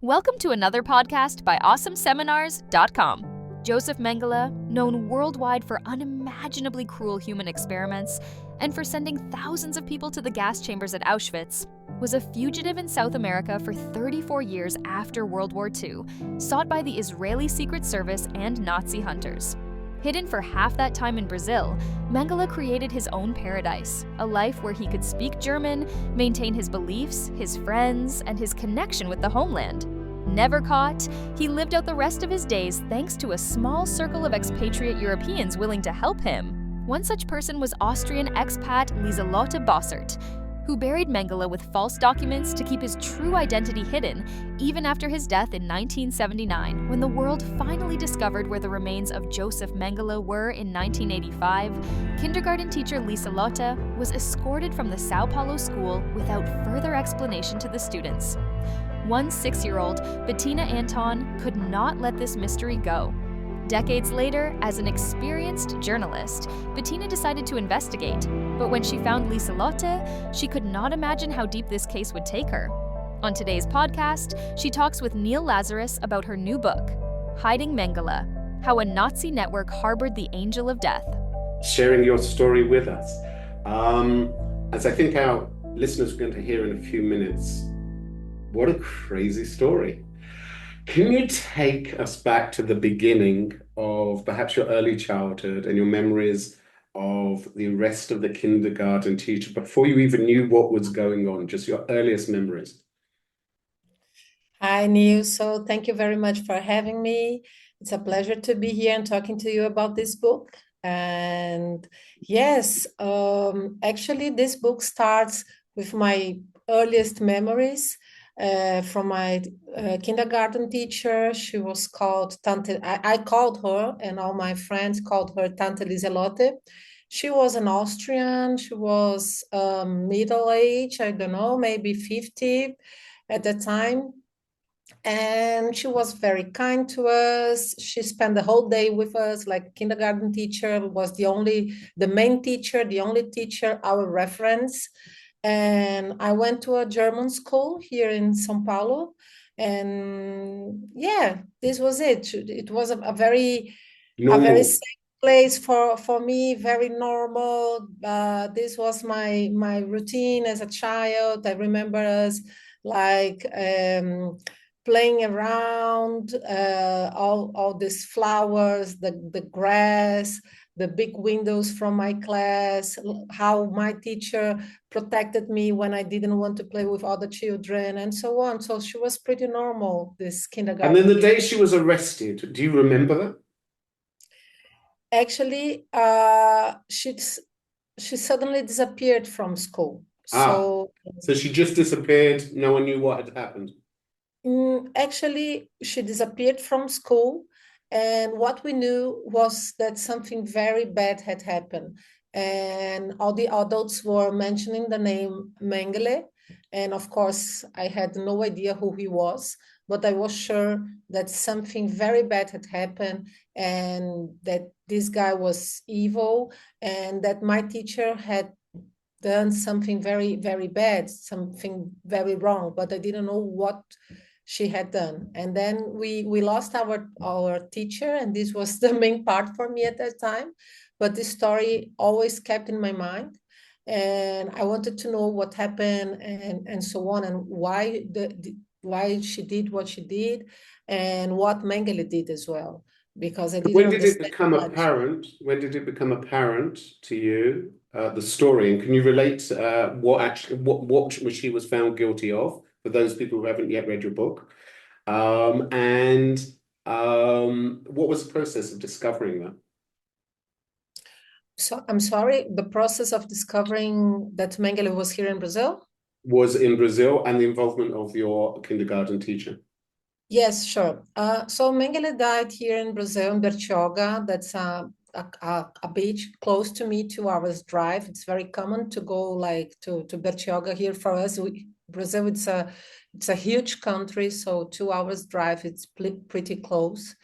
Welcome to another podcast by awesomeseminars.com. Josef Mengele, known worldwide for unimaginably cruel human experiments and for sending thousands of people to the gas chambers at Auschwitz, was a fugitive in South America for 34 years after World War II, sought by the Israeli Secret Service and Nazi hunters. Hidden for half that time in Brazil, Mengele created his own paradise, a life where he could speak German, maintain his beliefs, his friends, and his connection with the homeland. Never caught, he lived out the rest of his days thanks to a small circle of expatriate Europeans willing to help him. One such person was Austrian expat Liselotte Bossert, who buried Mengele with false documents to keep his true identity hidden, even after his death in 1979, when the world finally discovered where the remains of Josef Mengele were in 1985. Kindergarten teacher Liselotte was escorted from the São Paulo school without further explanation to the students. One 6-year-old, Betina Anton, could not let this mystery go. Decades later, as an experienced journalist, Betina decided to investigate, but when she found Liselotte, she could not imagine how deep this case would take her. On today's podcast, she talks with Neil Lazarus about her new book, Hiding Mengele: How a Nazi Network Harbored the Angel of Death. Sharing your story with us. As I think our listeners are going to hear in a few minutes, what a crazy story. Can you take us back to the beginning of perhaps your early childhood and your memories of the arrest of the kindergarten teacher before you even knew what was going on, just your earliest memories? Hi, Neil. So thank you very much for having me. It's a pleasure to be here and talking to you about this book. And yes, actually, this book starts with my earliest memories. From my kindergarten teacher. She was called Tante. I called her, and all my friends called her Tante Liselotte. She was an Austrian. She was middle-aged, I don't know, maybe 50 at the time. And she was very kind to us. She spent the whole day with us, like kindergarten teacher, was the main teacher, the only teacher, our reference. And I went to a German school here in São Paulo. And yeah, this was it. It was a very safe place for me, very normal. This was my routine as a child. I remember us like playing around, all these flowers, the grass, the big windows from my class, how my teacher protected me when I didn't want to play with other children, and so on. So she was pretty normal, this kindergarten. And then the day she was arrested, do you remember that? Actually, she suddenly disappeared from school. So she just disappeared. No one knew what had happened. Actually, she disappeared from school. And what we knew was that something very bad had happened. And all the adults were mentioning the name Mengele. And of course, I had no idea who he was, but I was sure that something very bad had happened and that this guy was evil and that my teacher had done something very, very bad, something very wrong, but I didn't know what she had done. And then we lost our teacher, and this was the main part for me at that time. But this story always kept in my mind, and I wanted to know what happened and so on, and why she did what she did, and what Mengele did as well. Because I didn't. When did it become apparent? When did it become apparent to you, the story? And can you relate what she was found guilty of? For those people who haven't yet read your book. What was the process of discovering that? So I'm sorry, the process of discovering that Mengele was here in Brazil? Was in Brazil, and the involvement of your kindergarten teacher. Yes, sure. So Mengele died here in Brazil, in Bertioga. That's a beach close to me, 2 hours drive. It's very common to go like to Bertioga here for us. Brazil, it's a huge country, so 2 hours drive, it's pretty close.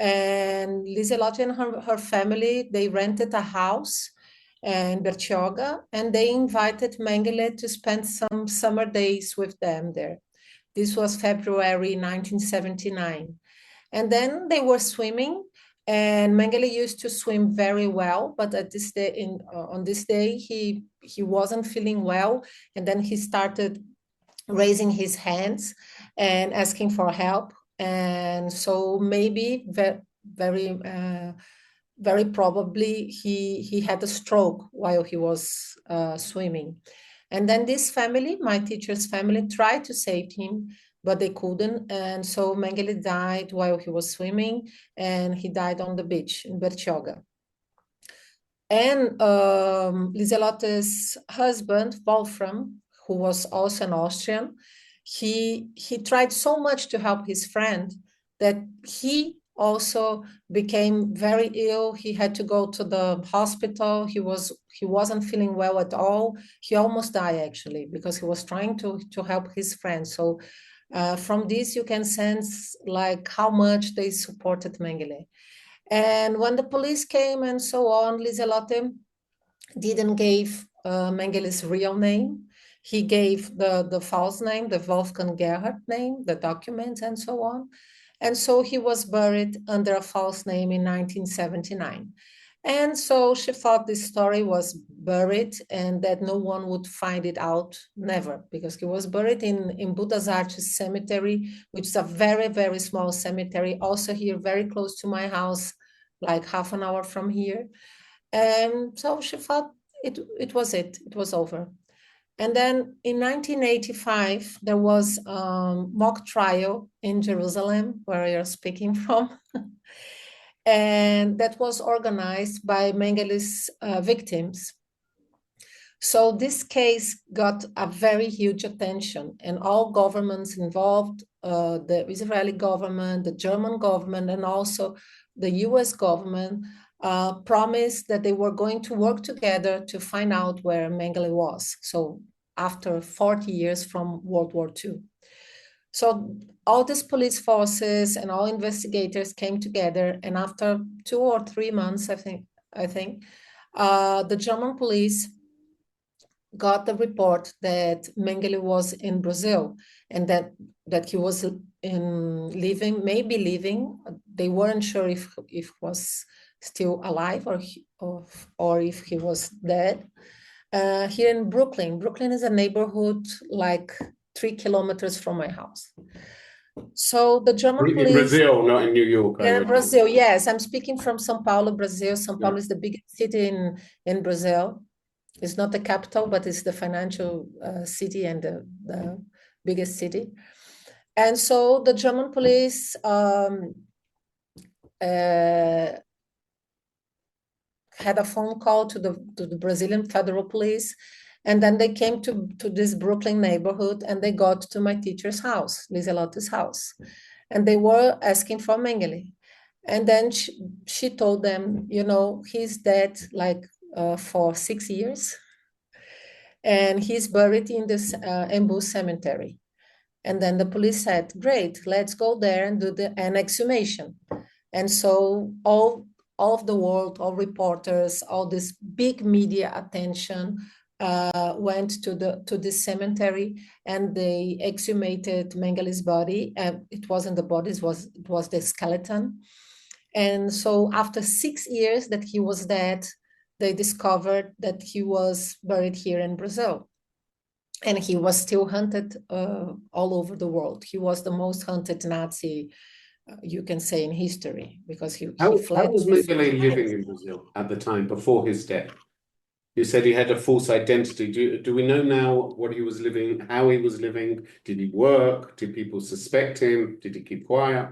And Liselotte and her family, they rented a house in Bertioga, and they invited Mengele to spend some summer days with them there. This was February 1979. And then they were swimming, and Mengele used to swim very well, but at this day, on this day, he wasn't feeling well, and then he started raising his hands and asking for help. And so maybe very probably he had a stroke while he was swimming. And then this family, my teacher's family, tried to save him, but they couldn't. And so Mengele died while he was swimming, and he died on the beach in Bertioga. And Liselotte's husband, Wolfram, who was also an Austrian, he tried so much to help his friend that he also became very ill. He had to go to the hospital. He wasn't feeling well at all. He almost died, actually, because he was trying to help his friend. So from this, you can sense like how much they supported Mengele. And when the police came and so on, Liselotte didn't give Mengele's real name. He gave the false name, the Wolfgang Gerhard name, the documents and so on. And so he was buried under a false name in 1979. And so she thought this story was buried and that no one would find it out, never, because he was buried in Budas Artes Cemetery, which is a very, very small cemetery, also here very close to my house, like half an hour from here. And so she thought it was over. And then in 1985, there was a mock trial in Jerusalem, where you're speaking from. And that was organized by Mengele's victims. So this case got a very huge attention, and all governments involved, the Israeli government, the German government, and also the US government, promised that they were going to work together to find out where Mengele was. So after 40 years from World War II. So all these police forces and all investigators came together, and after 2 or 3 months, I think, the German police got the report that Mengele was in Brazil, and that he was maybe living. They weren't sure if he was still alive or if he was dead. Here in Brooklyn. Brooklyn is a neighborhood like 3 kilometers from my house. So the German police... In Brazil, not in New York. Yeah, Brazil, yes. I'm speaking from São Paulo, Brazil. São Paulo is the biggest city in Brazil. It's not the capital, but it's the financial city and the biggest city. And so the German police had a phone call to the Brazilian federal police, and then they came to this Brooklyn neighborhood, and they got to my teacher's house, Liselotte's house, and they were asking for Mengele. And then she told them, he's dead like for 6 years, and he's buried in this Embu cemetery. And then the police said, great, let's go there and do an exhumation. And so all of the world, all reporters, all this big media attention went to this cemetery, and they exhumated Mengele's body. It wasn't the body, it was the skeleton. And so after 6 years that he was dead, they discovered that he was buried here in Brazil. And he was still hunted all over the world. He was the most hunted Nazi, you can say, in history, because he fled. How was Mengele living in Brazil at the time before his death? You said he had a false identity. Do we know now what he was living, how he was living? Did he work? Did people suspect him? Did he keep quiet?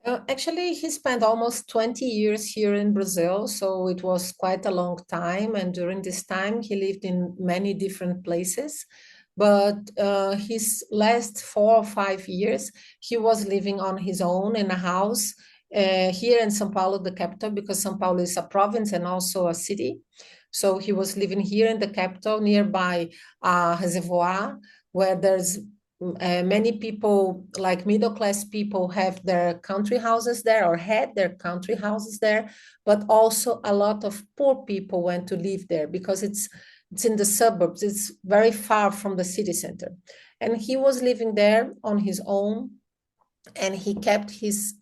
Actually, he spent almost 20 years here in Brazil, so it was quite a long time. And during this time, he lived in many different places. But his last 4 or 5 years, he was living on his own in a house here in São Paulo, the capital, because São Paulo is a province and also a city. So he was living here in the capital, nearby a reservoir, where there's many people, like middle-class people, have their country houses there or had their country houses there, but also a lot of poor people went to live there because it's in the suburbs. It's very far from the city center. And he was living there on his own, and he kept his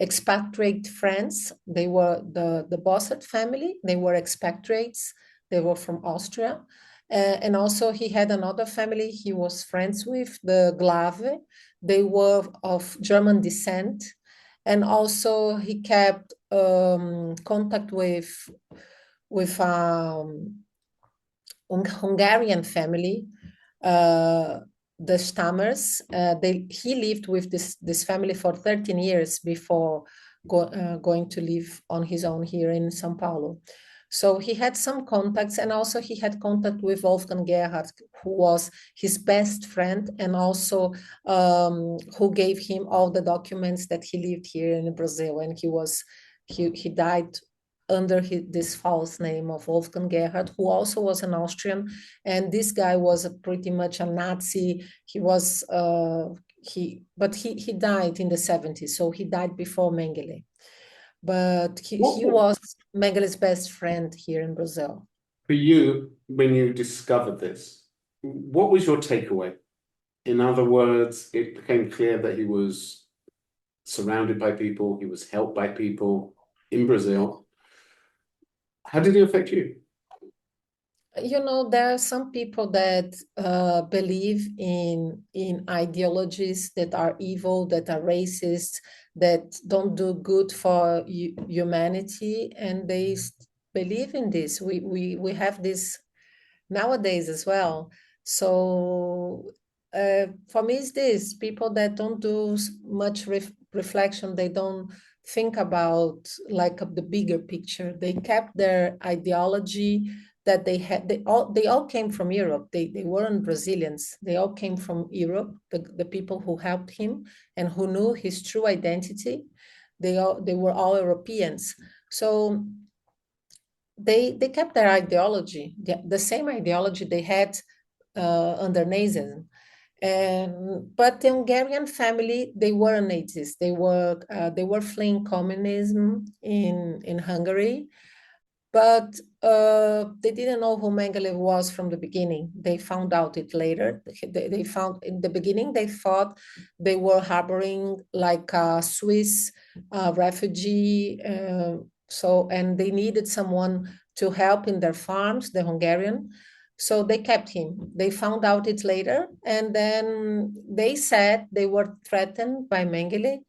expatriate friends. They were the Bossert family. They were expatriates. They were from Austria. And also he had another family he was friends with, the Glave. They were of German descent. And also he kept contact with Hungarian family, the Stammers. He lived with this family for 13 years before going to live on his own here in São Paulo. So he had some contacts, and also he had contact with Wolfgang Gerhard, who was his best friend, and also who gave him all the documents that he lived here in Brazil. And he died under this false name of Wolfgang Gerhard, who also was an Austrian. And this guy was pretty much a Nazi. He was, he died in the 70s. So he died before Mengele. But he was Mengele's best friend here in Brazil. For you, when you discovered this, what was your takeaway? In other words, it became clear that he was surrounded by people, he was helped by people in Brazil. How did it affect you? You know, there are some people that believe in ideologies that are evil, that are racist, that don't do good for humanity, and they believe in this. We have this nowadays as well. So for me, it's this people that don't do much reflection. They don't think about like the bigger picture. They kept their ideology that they had. They all came from Europe. They weren't Brazilians. They all came from Europe. The people who helped him and who knew his true identity, they were all Europeans. So they kept their ideology, the same ideology they had under Nazism. But the Hungarian family, they were Nazis. They were fleeing communism in Hungary, but they didn't know who Mengele was from the beginning. They found out it later. They found in the beginning, they thought they were harboring like a Swiss refugee. And they needed someone to help in their farms, the Hungarian. So they kept him. They found out it later. And then they said they were threatened by Mengele.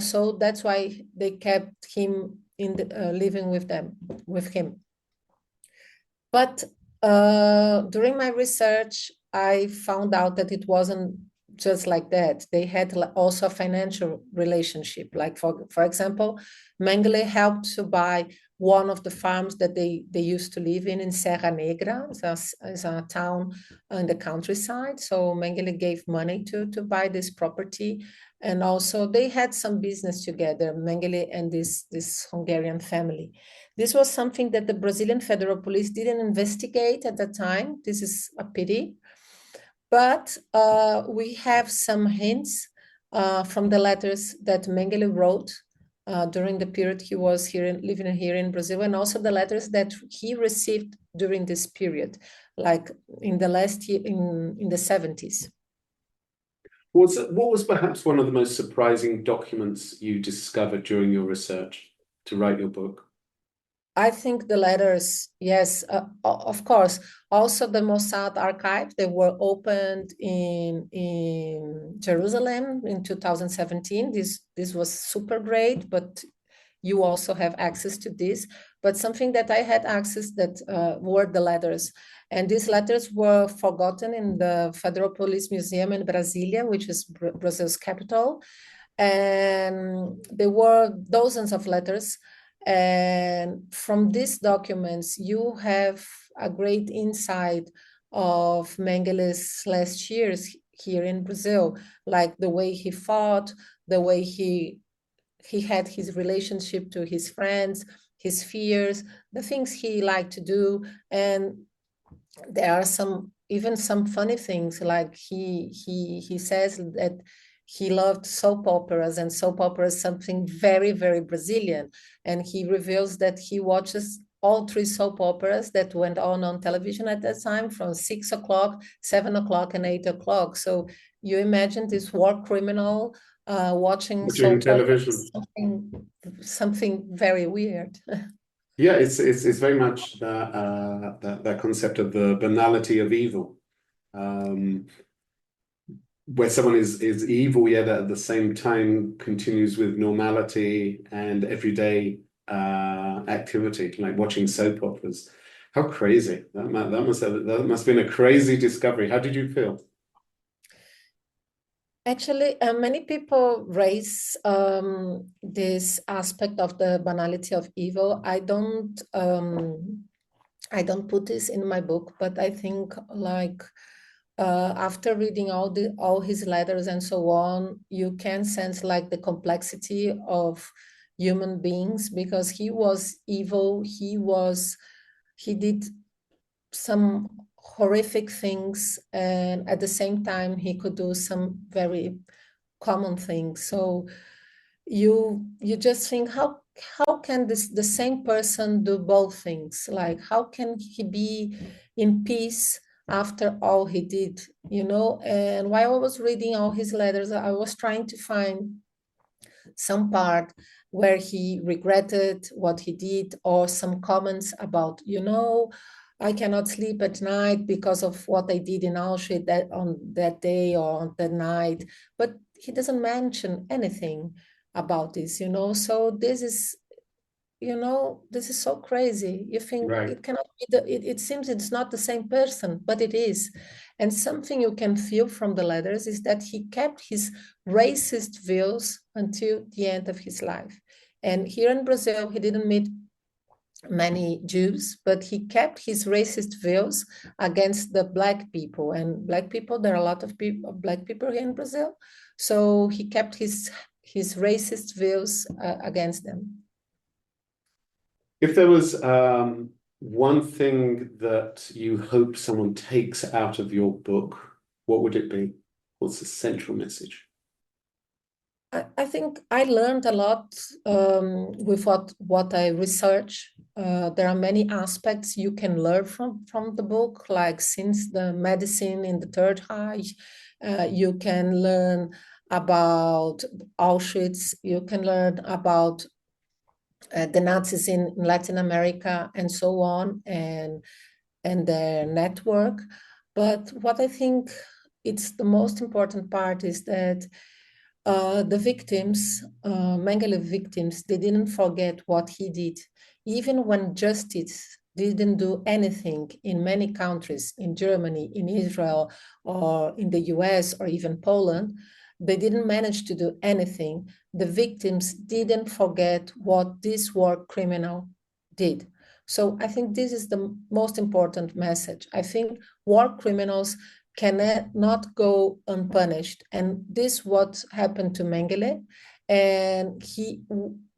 So that's why they kept him living with him. But during my research, I found out that it wasn't just like that. They had also a financial relationship. Like for example, Mengele helped to buy one of the farms that they used to live in Serra Negra. It's a town in the countryside. So Mengele gave money to buy this property. And also they had some business together, Mengele and this Hungarian family. This was something that the Brazilian Federal Police didn't investigate at the time. This is a pity. But we have some hints from the letters that Mengele wrote during the period he was living here in Brazil, and also the letters that he received during this period, like in the last year, in the 70s. What was perhaps one of the most surprising documents you discovered during your research to write your book? I think the letters, yes, of course. Also the Mossad archive, they were opened in Jerusalem in 2017. This was super great, but you also have access to this. But something that I had access that were the letters. And these letters were forgotten in the Federal Police Museum in Brasília, which is Brazil's capital. And there were dozens of letters. And from these documents, you have a great insight of Mengele's last years here in Brazil, like the way he fought, the way he had his relationship to his friends, his fears, the things he liked to do. And there are even some funny things, like he says that he loved soap operas, and soap opera is something very, very Brazilian. And he reveals that he watches all three soap operas that went on television at that time, from 6 o'clock, 7 o'clock, and 8 o'clock. So you imagine this war criminal watching soap television. operas, something very weird. Yeah, it's very much that concept of the banality of evil, where someone is evil, yet at the same time continues with normality and everyday activity, like watching soap operas. How crazy! That must have been a crazy discovery. How did you feel? Actually, many people raise this aspect of the banality of evil. I don't put this in my book, but I think like after reading all his letters and so on, you can sense like the complexity of human beings, because he was evil. He did some horrific things, and at the same time he could do some very common things. So you just think, how can the same person do both things? Like, how can he be in peace after all he did, you know? And while I was reading all his letters, I was trying to find some part where he regretted what he did, or some comments about, you know, I cannot sleep at night because of what I did in Auschwitz on that day or on that night. But he doesn't mention anything about this, you know. So this is, you know, this is so crazy. You think it cannot be it seems it's not the same person, but it is. And something you can feel from the letters is that he kept his racist views until the end of his life. And here in Brazil, he didn't meet many Jews, but he kept his racist views against the Black people. And Black people, there are a lot of people, Black people here in Brazil. So he kept his racist views against them. If there was one thing that you hope someone takes out of your book, what would it be? What's the central message? I think I learned a lot with what I research. There are many aspects you can learn from the book, like since the medicine in the Third Reich, you can learn about Auschwitz, you can learn about the Nazis in Latin America and so on, and their network. But what I think it's the most important part is that the victims, Mengele victims, they didn't forget what he did. Even when justice didn't do anything in many countries, in Germany, in Israel, or in the US, or even Poland, they didn't manage to do anything. The victims didn't forget what this war criminal did. So I think this is the most important message. I think war criminals cannot go unpunished. And this what happened to Mengele. And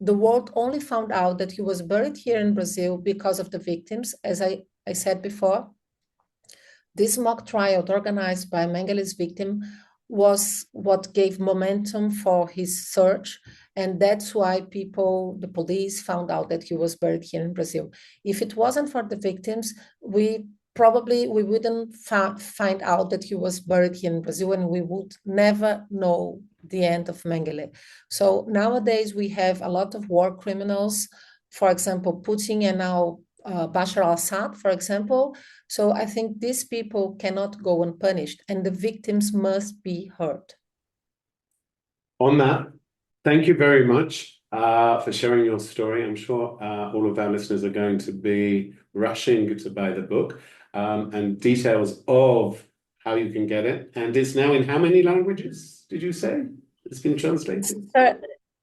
the world only found out that he was buried here in Brazil because of the victims. As I said before, this mock trial organized by Mengele's victim was what gave momentum for his search. And that's why the police found out that he was buried here in Brazil. If it wasn't for the victims, we wouldn't find out that he was buried here in Brazil, and we would never know the end of Mengele. So nowadays we have a lot of war criminals, for example, Putin, and now Bashar al-Assad, for example. So I think these people cannot go unpunished, and the victims must be heard. On that, thank you very much for sharing your story. I'm sure all of our listeners are going to be rushing to buy the book, and details of how you can get it. And it's now in how many languages, did you say? It's been translated?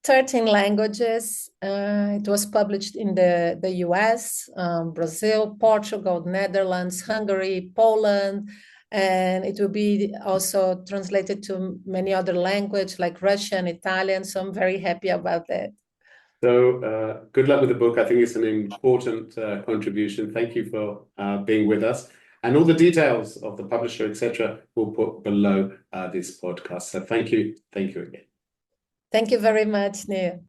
13 languages. It was published in the US, Brazil, Portugal, Netherlands, Hungary, Poland, and it will be also translated to many other languages like Russian, Italian. So I'm very happy about that. So good luck with the book. I think it's an important contribution. Thank you for being with us. And all the details of the publisher, etc., we'll put below this podcast. So thank you. Thank you again. Thank you very much, Neil.